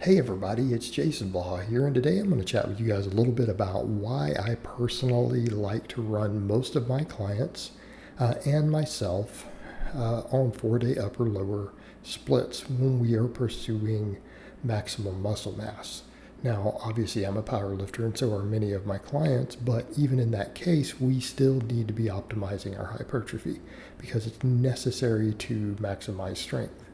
Hey everybody, it's Jason Blaha here, and today I'm going to chat with you guys a little bit about why I personally like to run most of my clients and myself on 4-day upper-lower splits when we are pursuing maximum muscle mass. Now, obviously, I'm a power lifter, and so are many of my clients, but even in that case, we still need to be optimizing our hypertrophy because it's necessary to maximize strength.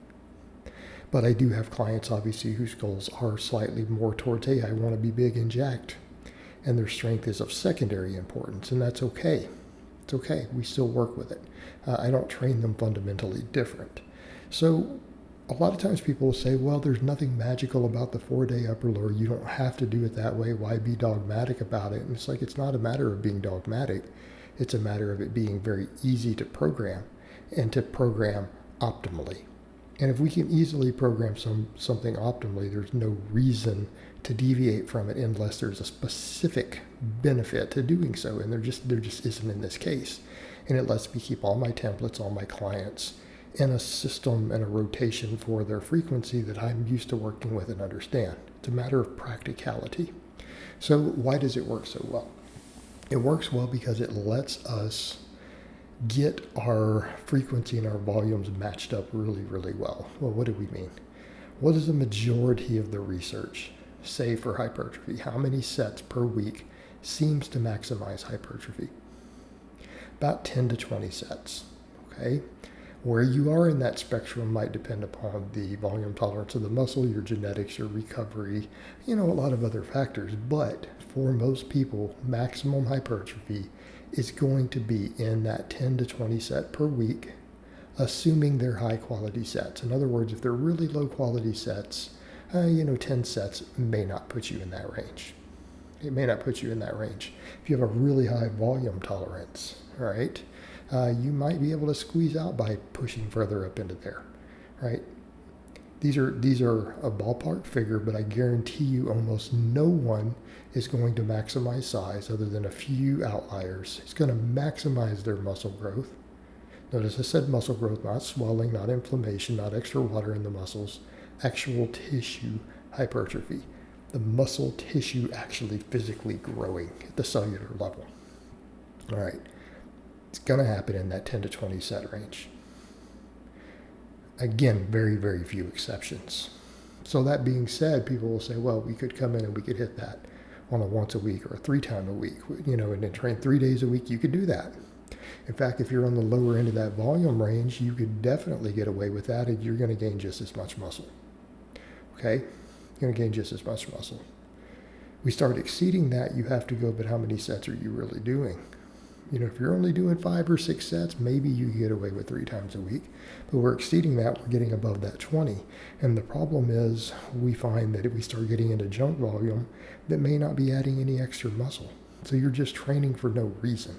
But I do have clients, obviously, whose goals are slightly more towards, hey, I want to be big and jacked. And their strength is of secondary importance, and that's okay. It's okay. We still work with it. I don't train them fundamentally different. So a lot of times people will say, well, there's nothing magical about the 4-day upper lower. You don't have to do it that way. Why be dogmatic about it? And it's like, it's not a matter of being dogmatic. It's a matter of it being very easy to program and to program optimally. And if we can easily program something optimally, there's no reason to deviate from it unless there's a specific benefit to doing so. And there just isn't in this case. And it lets me keep all my templates, all my clients in a system and a rotation for their frequency that I'm used to working with and understand. It's a matter of practicality. So why does it work so well? It works well because it lets us get our frequency and our volumes matched up really, really well. Well, what do we mean? What does the majority of the research say for hypertrophy? How many sets per week seems to maximize hypertrophy? About 10 to 20 sets, okay? Where you are in that spectrum might depend upon the volume tolerance of the muscle, your genetics, your recovery, a lot of other factors. But for most people, maximum hypertrophy is going to be in that 10 to 20 set per week, assuming they're high quality sets. In other words, if they're really low quality sets, 10 sets may not put you in that range. It may not put you in that range. If you have a really high volume tolerance, all right, you might be able to squeeze out by pushing further up into there, right? These are a ballpark figure, but I guarantee you almost no one is going to maximize size other than a few outliers. It's going to maximize their muscle growth. Notice I said muscle growth, not swelling, not inflammation, not extra water in the muscles, actual tissue hypertrophy. The muscle tissue actually physically growing at the cellular level. All right. It's going to happen in that 10 to 20 set range. Again, very, very few exceptions. So that being said, people will say, well, we could come in and we could hit that on a once a week or a 3 times a week, and then train 3 days a week. You could do that. In fact, if you're on the lower end of that volume range, you could definitely get away with that, and you're going to gain just as much muscle. Okay? You're going to gain just as much muscle. We start exceeding that, you have to go, but how many sets are you really doing? If you're only doing 5 or 6 sets, maybe you get away with 3 times a week. But we're exceeding that, we're getting above that 20. And the problem is we find that if we start getting into junk volume, that may not be adding any extra muscle. So you're just training for no reason.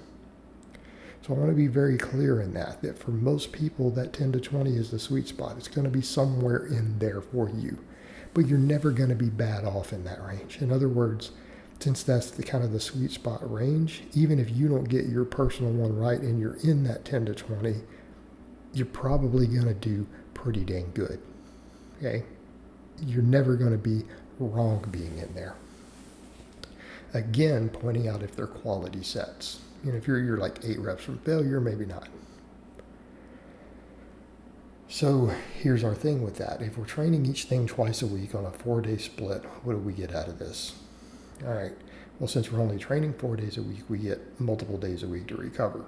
So I want to be very clear in that for most people, that 10 to 20 is the sweet spot. It's going to be somewhere in there for you. But you're never going to be bad off in that range. In other words, since that's the kind of the sweet spot range, even if you don't get your personal one right and you're in that 10 to 20, you're probably going to do pretty dang good. Okay? You're never going to be wrong being in there. Again, pointing out if they're quality sets. If you're like 8 reps from failure, maybe not. So here's our thing with that. If we're training each thing twice a week on a 4-day split, what do we get out of this? All right, well, since we're only training 4 days a week, we get multiple days a week to recover.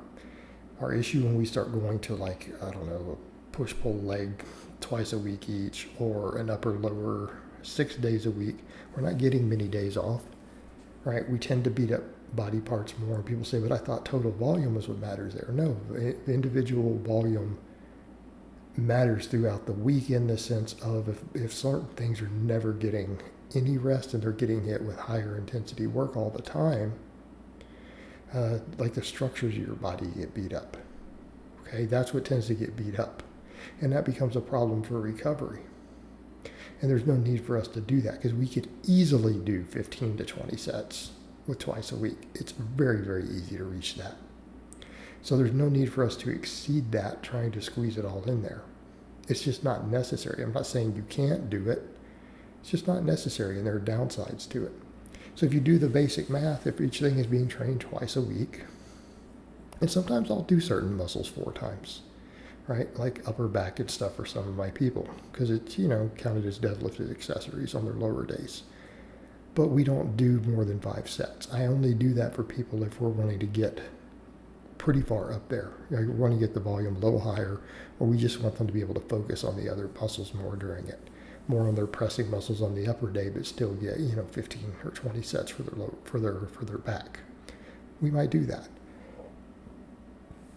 Our issue when we start going to a push-pull leg twice a week each, or an upper-lower 6 days a week, we're not getting many days off, right? We tend to beat up body parts more. People say, but I thought total volume was what matters there. No, individual volume matters throughout the week in the sense of if certain things are never getting any rest and they're getting hit with higher intensity work all the time, like the structures of your body get beat up. Okay, that's what tends to get beat up. And that becomes a problem for recovery. And there's no need for us to do that because we could easily do 15 to 20 sets with twice a week. It's very, very easy to reach that. So there's no need for us to exceed that trying to squeeze it all in there. It's just not necessary. I'm not saying you can't do it. It's just not necessary, and there are downsides to it. So if you do the basic math, if each thing is being trained twice a week, and sometimes I'll do certain muscles 4 times, right? Like upper back and stuff for some of my people, because it's, counted as deadlifted accessories on their lower days. But we don't do more than 5 sets. I only do that for people if we're wanting to get pretty far up there. We want to get the volume a little higher, or we just want them to be able to focus on the other muscles more during it. More on their pressing muscles on the upper day, but still get 15 or 20 sets for their back. We might do that.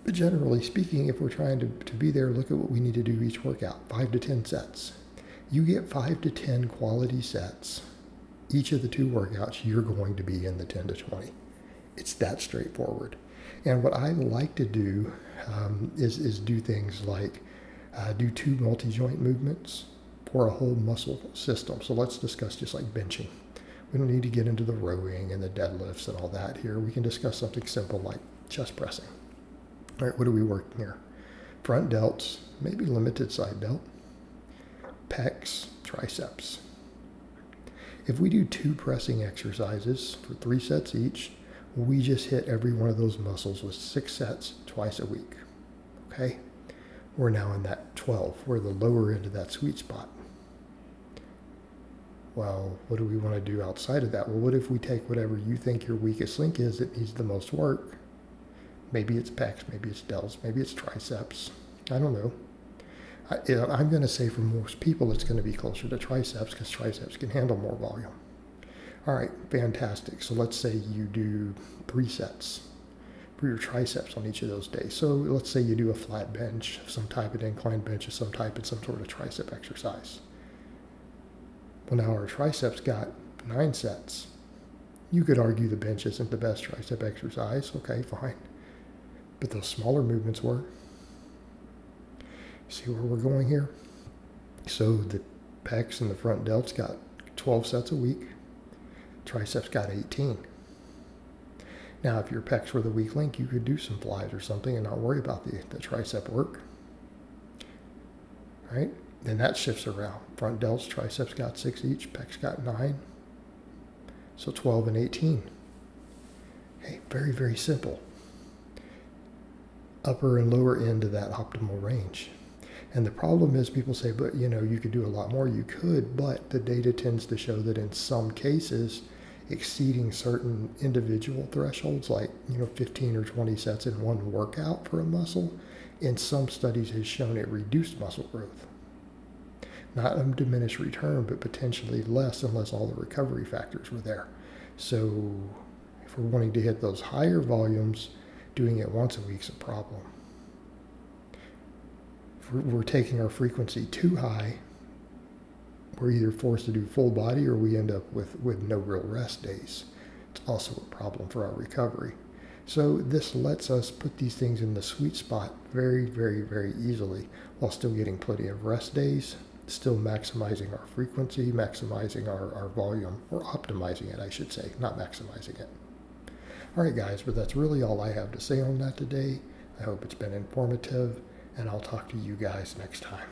But generally speaking, if we're trying to be there, look at what we need to do each workout. 5 to 10 sets. You get 5 to 10 quality sets. Each of the 2 workouts, you're going to be in the 10 to 20. It's that straightforward. And what I like to do is do things like do 2 multi-joint movements for a whole muscle system. So let's discuss just like benching. We don't need to get into the rowing and the deadlifts and all that here. We can discuss something simple like chest pressing. All right, what are we working here? Front delts, maybe limited side delt, pecs, triceps. If we do 2 pressing exercises for 3 sets each, we just hit every one of those muscles with 6 sets twice a week. Okay? We're now in that 12. We're the lower end of that sweet spot. Well, what do we want to do outside of that? Well, what if we take whatever you think your weakest link is that needs the most work? Maybe it's pecs, maybe it's delts, maybe it's triceps. I don't know. I'm going to say for most people it's going to be closer to triceps because triceps can handle more volume. All right, fantastic. So let's say you do 3 sets for your triceps on each of those days. So let's say you do a flat bench, some type of incline bench of some type, and some sort of tricep exercise. Well, now our triceps got 9 sets. You could argue the bench isn't the best tricep exercise. Okay, fine. But those smaller movements were. See where we're going here? So the pecs and the front delts got 12 sets a week. Triceps got 18. Now, if your pecs were the weak link, you could do some flies or something and not worry about the tricep work. Right? Then that shifts around. Front delts, triceps got 6 each, pecs got 9. So 12 and 18. Okay, very, very simple. Upper and lower end of that optimal range. And the problem is people say, but you could do a lot more. You could, but the data tends to show that in some cases, exceeding certain individual thresholds, like 15 or 20 sets in one workout for a muscle, in some studies has shown it reduced muscle growth. Not a diminished return, but potentially less unless all the recovery factors were there. So if we're wanting to hit those higher volumes, doing it once a week is a problem. If we're taking our frequency too high, we're either forced to do full body or we end up with no real rest days. It's also a problem for our recovery. So this lets us put these things in the sweet spot very, very, very easily while still getting plenty of rest days, still maximizing our frequency, maximizing our volume, or optimizing it, I should say, not maximizing it. All right, guys, but that's really all I have to say on that today. I hope it's been informative, and I'll talk to you guys next time.